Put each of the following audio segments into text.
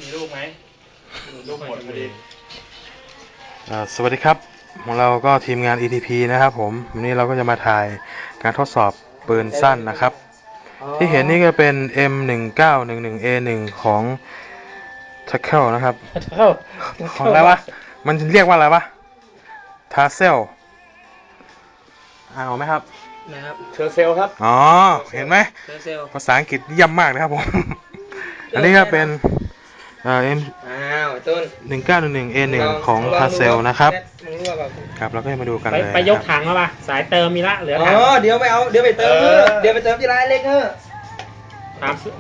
มีลูกไหมลูกหมดพอดีสวัสดีครับของเราก็ทีมงาน ETP นะครับผมวันนี้เราก็จะมาถ่ายการทดสอบปืนสั้นนะครับที่เห็นนี่ก็เป็น M1911A1 ของ Tackle นะครับของอะไรวะมันเรียกว่าอะไรวะ Tassel อ่านออกไหมครับนะครับเชอร์เซลครับอ๋อเห็นไหมภาษาอังกฤษเยี่ยมมากนะครับผมอันนี้ก็เป็นM1911A1 ของ Tassel นะครับครับเราก็จะมาดูกันเลยไปยกถังแล้วป่ะสายเติมมีละเหลือถังเดี๋ยวไปเอาเดี๋ยวไปเติมที่ร้านเล็ก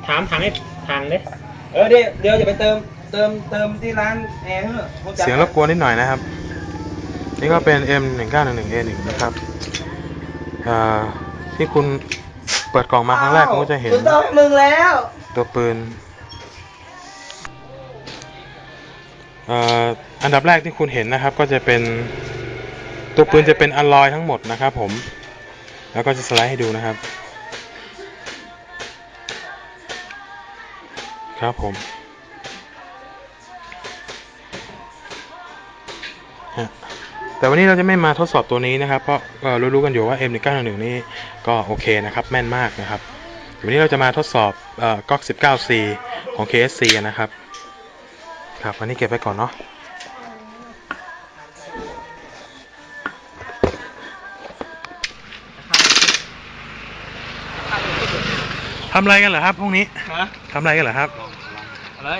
ถามถังให้ถังดิเดี๋ยวจะไปเติมที่ร้านแอร์เสียงรบกวนนิดหน่อยนะครับนี่ก็เป็น M1911A1 นะครับที่คุณเปิดกล่องมาครั้งแรกคุณก็จะเห็นตัวปืนอันดับแรกที่คุณเห็นนะครับก็จะเป็นตัวปืนจะเป็นอลลอยทั้งหมดนะครับผมแล้วก็จะสไลด์ให้ดูนะครับครับผมแต่วันนี้เราจะไม่มาทดสอบตัวนี้นะครับเพราะรู้ๆกันอยู่ว่า M1911 นี่ก็โอเคนะครับแม่นมากนะครับวันนี้เราจะมาทดสอบก๊อก 19C ของ KSC นะครับครับอันนี้เก็บไว้ก่อนเนาะทำอะไรกันเหรอครับพวกนี้ทำอะไรกันเหรอครับอะไร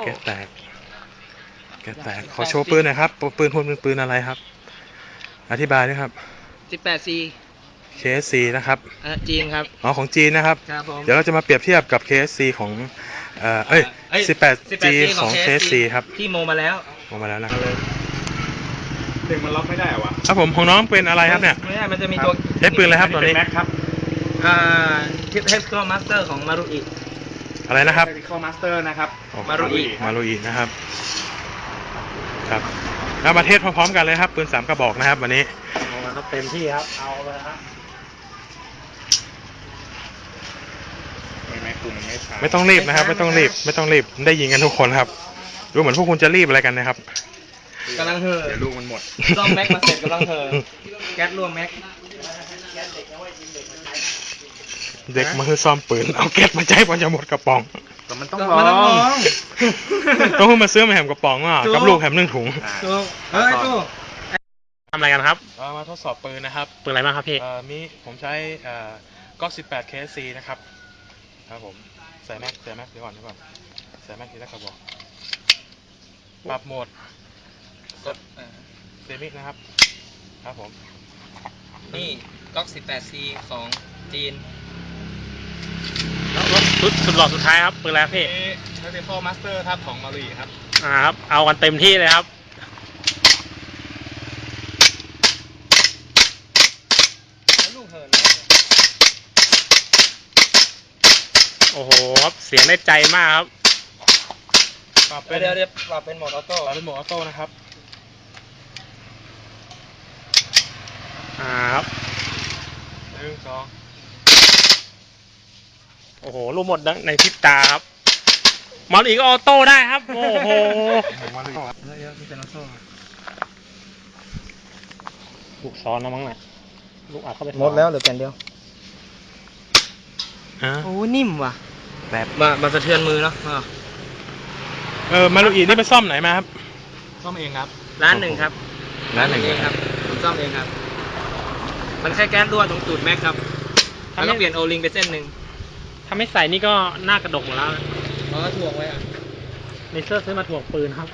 แก๊สแตกขอโชว์ปืนหน่อยครับปืนพวกเป็นปืนอะไรครับอธิบายด้วยครับ 18C KSC นะครับจีนครับอ๋อของจีนนะครับเดี๋ยวเราจะมาเปรียบเทียบกับ KSC ของ18G ของ KSC ครับที่โมมาแล้วนะครับดึงมันล็อกไม่ได้วะครับผมของน้องเป็นอะไรครับเนี่ยไม่ได้มันจะมีตัวใช้ปืนอะไรครับตอนนี้แม็กครับทิปเทสโกมาสเตอร์ของมารุอิอะไรนะครับเทสโกมาสเตอร์นะครับมารุอินะครับครับเรามาเทสพร้อมๆกันเลยครับปืน3กระบอกนะครับวันนี้ครับเต็มที่ครับเอาเลยครับไม่ต้องรีบนะครับไม่ต้องรีบได้ยิงกันทุกคนครับดูเหมือนพวกคุณจะรีบอะไรกันนะครับกำลังเห่อเดี๋ยวลูกมันหมดซ่อมแม็กมาเสร็จกำลังเห่อแก๊สรั่วแม็กเด็กมาคือซ่อมปืนเอาแก๊สมาใช้พอจะหมดกระป๋องแต่มันต้องลองต้องมาซื้อมาแหมกระป๋องกับลูกแหม1 ถุงตู้ทำอะไรกันครับมาทดสอบปืนนะครับปืนอะไรบ้างครับพี่มีผมใช้ก๊อก 18 KSC นะครับครับผมใส่แม็กเดี๋ยวก่อนใส่แม็กทีละกระบอกปรับโหมดเซมินะครับครับผมนี่ก๊อก 18C ของจีนแล้วสุดหล่อสุดท้ายครับปืนอะไรพี่เทสโกมาสเตอร์ครับของมารุอิครับครับเอากันเต็มที่เลยครับโอ้โหครับเสียงได้ใจมากครับเดี๋ยวปรับเป็นโหมดออโต้นะครับครับ1 2โอ้โหลูกหมดในพริบตาครับมาอีกออโต้ได้ครับโอ้โหลูกซ้อนนะมั้งน่ะลูกอัดเข้าไปหมดแล้วเหลือแผ่นเดียวโอ้นิ่มว่ะแบบมาสะเทือนมือเนาะมารุอินี่ไปซ่อมไหนมาครับซ่อมเองครับร้านหนึ่งครับเองครับผมซ่อมเองครับมันแค่แก๊สรั่วตรงตูดแม็กครับแล้วก็เปลี่ยนโอลิงไปเส้นหนึ่งถ้าไม่ใส่นี่ก็หน้ากระดกหมดแล้วถ่วงไว้ในเสื้อซื้อมาถ่วงปืนครับ